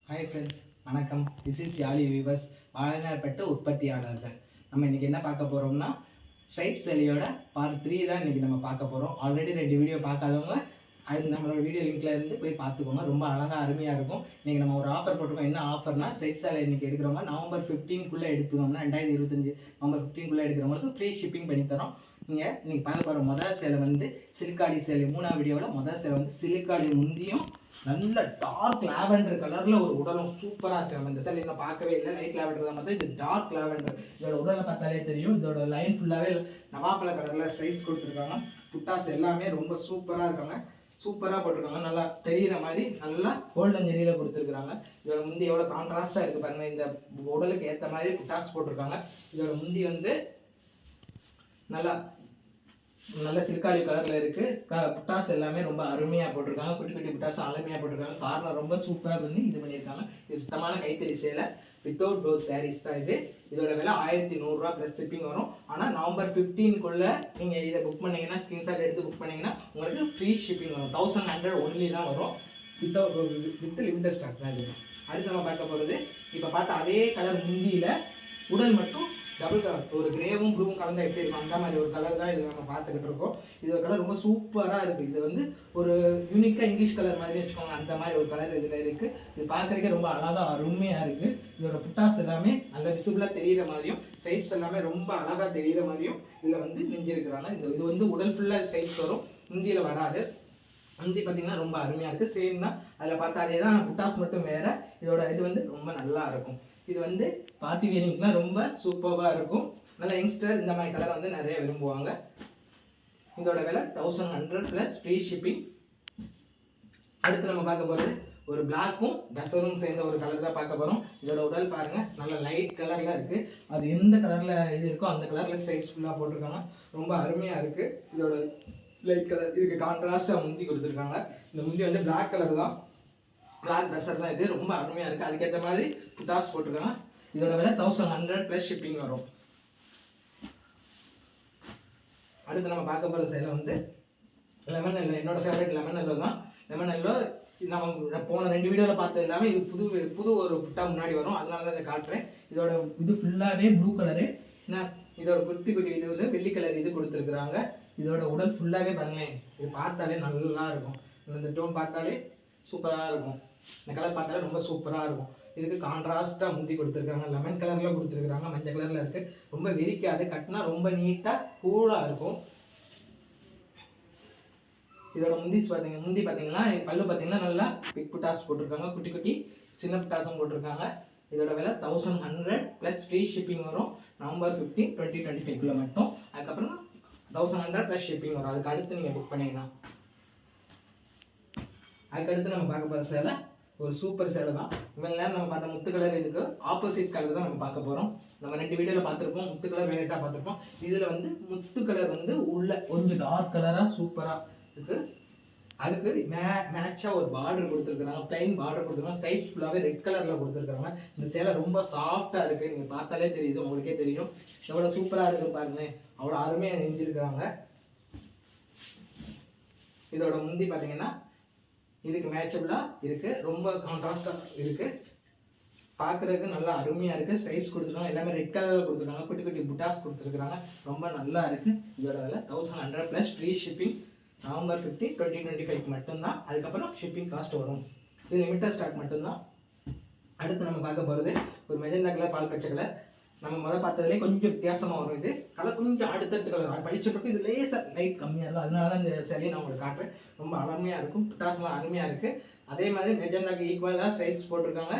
Hi friends, வணக்கம். This is Yazhi viewers. வாழைநார்பட்டு உற்பத்தியாளர்கள். நம்ம இன்றைக்கி என்ன பார்க்க போகிறோம்னா, ஸ்ட்ரைப் சேலையோட பார்ட் 3 தான் இன்றைக்கி நம்ம பார்க்க போகிறோம். ஆல்ரெடி 2 வீடியோ பார்க்காதவங்க அது நம்மளோட வீடியோ லிங்க்ல இருந்து போய் பார்த்துக்கோங்க. ரொம்ப அழகாக அருமையாக இருக்கும். இன்றைக்கி நம்ம ஒரு ஆஃபர் போட்டிருக்கோம். என்ன ஆஃபர்னா, ஸ்ட்ரைப் சேலை இன்றைக்கி எடுக்கிறவங்க நவம்பர் 15க்குள்ளே எடுத்துக்கோங்கன்னா 2025 நவம்பர் 15க்குள்ளே எடுக்கிறவங்களுக்கு ஃப்ரீ ஷிப்பிங் பண்ணித்தரோம். நீங்கள் இன்றைக்கி பார்க்க போகிற முதல் சேலை வந்து சில்காடி சேலை. 3ஆம் வீடியோவில் முதல் சேலை வந்து சில்காடி முந்தியும் நல்ல டார்க் லாவெண்டர் கலரில் ஒரு உடலும் சூப்பராக இருக்கு. நம்ம இந்த சேலை இன்னும் பார்க்கவே இல்லை. லைட் லாவெண்டர் தான் பார்த்தா, இது டார்க் லாவெண்டர். இதோட உடலை பார்த்தாலே தெரியும். இதோட லைன் ஃபுல்லாகவே நவாப்பழ கலரில் ஸ்ட்ரைப்ஸ் கொடுத்துருக்காங்க. புட்டாஸ் எல்லாமே ரொம்ப சூப்பராக இருக்காங்க. சூப்பராக போட்டிருக்காங்க. நல்லா தெரிகிற மாதிரி நல்லா கோல்டன் ஜெரியில் கொடுத்துருக்காங்க. இதோட முந்தி எவ்வளோ கான்ட்ராஸ்டாக இருக்குது பாருங்கள். இந்த உடலுக்கு ஏற்ற மாதிரி புட்டாஸ் போட்டிருக்காங்க. இதோட முந்தி வந்து நல்லா சில்காடி கலரில் இருக்குது. புட்டாஸ் எல்லாமே ரொம்ப அருமையாக போட்டிருக்காங்க. குட்டி குட்டி புட்டாஸ் அருமையாக போட்டிருக்காங்க. கார்னர் ரொம்ப சூப்பராக பண்ணி இது பண்ணியிருக்காங்க. இது சுத்தமான கைத்தறி சேலை, வித்தவுட் ப்ளவுஸ் சாரீஸ் தான் இது. இதோட விலை 1100 ப்ளஸ் ஷிப்பிங் வரும். ஆனால் நவம்பர் 15க்குள்ளே நீங்கள் இதை புக் பண்ணிங்கன்னா, ஸ்க்ரீன்ஷாட் எடுத்து புக் பண்ணிங்கன்னா உங்களுக்கு ஃப்ரீ ஷிப்பிங் வரும். 1100 ஒன்லி தான் வரும். வித் லிமிட்டட் ஸ்டாக் தான் இது. அடுத்து நம்ம பார்க்க போகிறது, இப்போ பார்த்த அதே கலர் முந்தியில் உடல் மட்டும் டபுள் கலர், ஒரு கிரேவும் ப்ளூவும் கலந்தால் எப்படி இருக்கும் அந்த மாதிரி ஒரு கலர் தான் இது நம்ம பார்த்துக்கிட்டு இருக்கோம். இதோட கலர் ரொம்ப சூப்பராக இருக்குது. இது வந்து ஒரு யூனிக்காக இங்கிலீஷ் கலர் மாதிரி வச்சுக்கோங்க, அந்த மாதிரி ஒரு கலர் இதில் இருக்குது. இது பார்க்குறதுக்கே ரொம்ப அழகாக அருமையாக இருக்குது. இதோட புட்டாஸ் எல்லாமே நல்ல விசிபிளாக தெரிகிற மாதிரியும், ஸ்ட்ரைப்ஸ் எல்லாமே ரொம்ப அழகாக தெரிகிற மாதிரியும் இதில் வந்து நெஞ்சிருக்கிறாங்க. இது வந்து உடல் ஃபுல்லாக ஸ்ட்ரைப்ஸ் வரும், முந்தியில் வராது. முந்தி பார்த்தீங்கன்னா ரொம்ப அருமையாக இருக்குது. சேம் தான், அதில் பார்த்தா அதே தான், புட்டாஸ் மட்டும் வேறு. இதோட இது வந்து ரொம்ப நல்லா இருக்கும். இது வந்து பார்ட்டி வேரிங்க்குலாம் ரொம்ப சூப்பராக இருக்கும். நல்ல யங்ஸ்டர் இந்த மாதிரி கலர் வந்து நிறைய விரும்புவாங்க. இதோட விலை 1100 ப்ளஸ் ஃப்ரீ ஷிப்பிங். அடுத்து நம்ம பார்க்க போகிறது ஒரு பிளாக்கும் டசரும் சேர்ந்த ஒரு கலர் தான் பார்க்க போகிறோம். இதோட உடல் பாருங்கள், நல்ல லைட் கலரில் இருக்குது. அது எந்த கலரில் இது இருக்கோ அந்த கலரில் ஸ்ட்ரைப்ஸ் ஃபுல்லாக போட்டிருக்காங்க. ரொம்ப அருமையாக இருக்குது. இதோட லைட் கலர், இதுக்கு கான்ட்ராஸ்ட்டாக முந்தி கொடுத்துருக்காங்க. இந்த முந்தி வந்து பிளாக் கலர் தான், பிளாக் டசர் தான். இது ரொம்ப அருமையாக இருக்குது. அதுக்கேற்ற மாதிரி புட்டாஸ் போட்டிருக்காங்க. இதோட விலை 1100 ப்ளஸ் ஷிப்பிங் வரும். அடுத்து நம்ம பார்க்க போகிற சேலை வந்து லெமன் எல்லோ. என்னோட ஃபேவரட் லெமன் எல்லோ தான். லெமன் எல்லோ நம்ம போன 2 வீடியோவில் பார்த்தது எல்லாமே இது புது ஒரு புட்டா முன்னாடி வரும், அதனால தான் இதை காட்டுறேன். இதோட இது ஃபுல்லாகவே ப்ளூ கலரு. இதோட குட்டி குட்டி இது வந்து வெள்ளி கலர் இது கொடுத்துருக்குறாங்க. இதோட உடல் ஃபுல்லாகவே பாருங்களேன், இது பார்த்தாலே நல்லா இருக்கும். இந்த டோன் பார்த்தாலே சூப்பராக இருக்கும். இந்த கலர் பார்த்தாலே ரொம்ப சூப்பராக இருக்கும். இதுக்கு கான்ட்ராஸ்ட்டாக முந்தி கொடுத்துருக்காங்க. லெமன் கலரில் கொடுத்துருக்குறாங்க, மஞ்சள் கலரில் இருக்குது. ரொம்ப விரிக்காது, கட்டினா ரொம்ப நீட்டாக கூலாக இருக்கும். இதோட முந்தி பார்த்தீங்கன்னா பல்லு பார்த்தீங்கன்னா நல்லா பிக் புட்டாஸ் போட்டிருக்காங்க. குட்டி குட்டி சின்ன புட்டாஸும் போட்டிருக்காங்க. இதோட விலை 1100 ப்ளஸ் ஃப்ரீ ஷிப்பிங் வரும். நவம்பர் 15 2025 மட்டும். அதுக்கப்புறம் 1100 ப்ளஸ் ஷிப்பிங் வரும். அதுக்கு அடுத்து நீங்கள் புக் பண்ணிங்கன்னா. அதுக்கடுத்து நம்ம பார்க்க போகிற சேலை ஒரு சூப்பர் சேலை தான். இவ்வளோ நேரம் நம்ம பார்த்த முத்து கலர், இதுக்கு ஆப்போசிட் கலர் தான் நம்ம பார்க்க போகிறோம். நம்ம 2 வீடியோவில் பார்த்துருப்போம், முத்து கலர் வேலைட்டாக பார்த்துருப்போம். இதில் வந்து முத்து கலர் வந்து உள்ள கொஞ்சம் டார்க் கலராக சூப்பராக இருக்குது. அதுக்கு மேட்சாக ஒரு பார்டர் கொடுத்துருக்குறாங்க, பிளைன் பார்டர் கொடுத்துருக்காங்க. ஸ்ட்ரைப்ஸ் ஃபுல்லாகவே ரெட் கலரில் கொடுத்துருக்காங்க. இந்த சேலை ரொம்ப சாஃப்டாக இருக்குது. நீங்கள் பார்த்தாலே தெரியுது, உங்களுக்கே தெரியும் எவ்வளோ சூப்பராக இருக்குது பாருங்களேன். அவ்வளோ அருமையாக நெஞ்சிருக்கிறாங்க. இதோட முந்தி பார்த்தீங்கன்னா இதுக்கு மேட்சபிளாக இருக்குது, ரொம்ப கான்ட்ராஸ்டாக இருக்குது. பார்க்குறதுக்கு நல்லா அருமையாக இருக்குது. ஸ்ட்ரைப்ஸ் கொடுத்துருக்காங்க, எல்லாமே ரெட் கலரில் கொடுத்துருக்காங்க. குட்டி குட்டி புட்டாஸ் கொடுத்துருக்குறாங்க. ரொம்ப நல்லா இருக்குது. இதோட விலை 1100 ப்ளஸ் ஃப்ரீ ஷிப்பிங். நவம்பர் 15 2025 மட்டும்தான். அதுக்கப்புறம் ஷிப்பிங் காஸ்ட் வரும். இது லிமிட்டட் ஸ்டாக் மட்டும்தான். அடுத்து நம்ம பார்க்க போகிறது ஒரு மெஜந்தா கலர், பால் பச்சை கலர். நம்ம முதல் பார்த்ததுலேயே கொஞ்சம் வித்தியாசமாக வரும். இது கலர் கொஞ்சம் அடுத்தடுத்த கலர் படிச்சுட்டு இது லேசாக லைட் கம்மியாக இருக்கும். அதனால தான் இந்த சேலையை நான் உங்களுக்கு காட்டுறேன். ரொம்ப அருமையாக இருக்கும். புட்டாஸ்லாம் அருமையாக இருக்குது. அதே மாதிரி மெஜந்தாக்கு ஈக்குவலாக ஸ்ட்ரைப்ஸ் போட்டிருக்காங்க.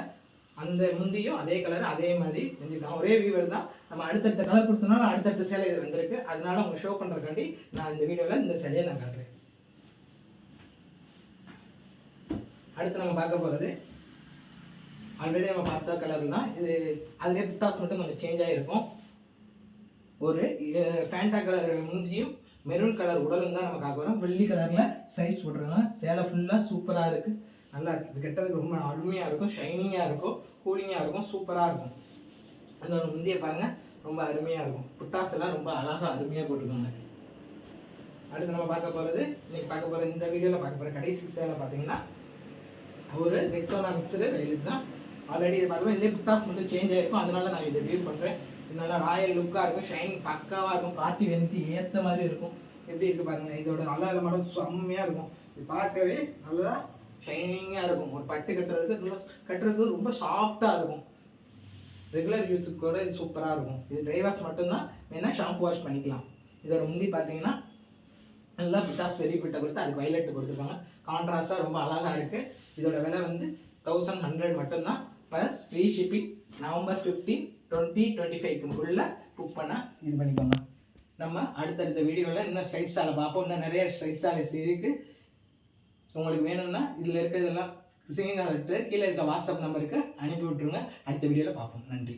அந்த முந்தியும் அதே கலர் அதே மாதிரி செஞ்சுருக்காங்க. ஒரே வீவர் தான். நம்ம அடுத்தடுத்த கலர் கொடுத்தனால அடுத்தடுத்த சேலை இது வந்திருக்கு. அதனால உங்களுக்கு ஷோ பண்ணுறக்காண்டி நான் இந்த வீடியோவில் இந்த சேலையை நான் காட்டுறேன். அடுத்து நம்ம பார்க்க போகிறது ஆல்ரெடி நம்ம பார்த்த கலர் தான். இது அதிலே புட்டாஸ் மட்டும் கொஞ்சம் சேஞ்ச் ஆகிருக்கும். ஒரு ஃபேண்டா கலர் முந்தியும் மெரூன் கலர் உடலும் தான் நம்ம பார்க்குறோம். வெள்ளி கலரில் ஸ்ட்ரைப்ஸ் போட்டுருக்காங்க. சேலை ஃபுல்லாக சூப்பராக இருக்குது. நல்லா இருக்குது. இது கெட்டதுக்கு ரொம்ப அருமையாக இருக்கும், ஷைனிங்காக இருக்கும், கூலிங்காக இருக்கும், சூப்பராக இருக்கும். அதோட முந்தியை பாருங்கள், ரொம்ப அருமையாக இருக்கும். புட்டாஸ் எல்லாம் ரொம்ப அழகாக அருமையாக போட்டிருக்காங்க. அடுத்து நம்ம பார்க்க போகிறது, இன்றைக்கி பார்க்க போகிற இந்த வீடியோவில் பார்க்க போகிற கடைசி சேலை பார்த்தீங்கன்னா ஒரு ரெக்ஸோனா மிக்சரு வெயிட் தான். ஆல்ரெடி இது பார்த்தோம்னா இதே புத்தாஸ் மட்டும் சேஞ்ச் ஆகிருக்கும், அதனால நான் இதை ரிவ்யூ பண்ணுறேன். இது நல்லா ராயல் லுக்காக இருக்கும், ஷைனிங் பக்காவாக இருக்கும், பார்ட்டி வென்ட்டி ஏற்ற மாதிரி இருக்கும். எப்படி இருக்குது பாருங்கள், இதோட அழகு மட்டும் செம்மையாக இருக்கும். இது பார்க்கவே நல்லா ஷைனிங்காக இருக்கும். ஒரு பட்டு கட்டுறதுக்கு ரொம்ப சாஃப்டாக இருக்கும். ரெகுலர் யூஸுக்கு கூட இது சூப்பராக இருக்கும். இது ட்ரை வாஷ் மட்டும்தான், வேணால் ஷாம்பு வாஷ் பண்ணிக்கலாம். இதோட முந்தி பார்த்தீங்கன்னா நல்லா பிட்டாஸ் பெரிய பிட்டை கொடுத்து அதுக்கு வயலட்டு கொடுத்துருக்காங்க. கான்ட்ராஸ்டாக ரொம்ப அழகாக இருக்குது. இதோட விலை வந்து 1100 மட்டும்தான், ப்ளஸ் ஃப்ரீ ஷிப்பிங். நவம்பர் 15, 2025க்குள்ளே புக் பண்ணால் இது பண்ணிக்கோங்க. நம்ம அடுத்தடுத்த வீடியோவில் இன்னும் ஸ்ட்ரைப் சாலை பார்ப்போம். இன்னும் நிறைய ஸ்ட்ரைப் சாலைஸ் இருக்குது. உங்களுக்கு வேணும்னா இதில் இருக்கிறதெல்லாம் கீழே இருக்க வாட்ஸ்அப் நம்பருக்கு அனுப்பி விட்ருங்க. அடுத்த வீடியோவில் பார்ப்போம். நன்றி.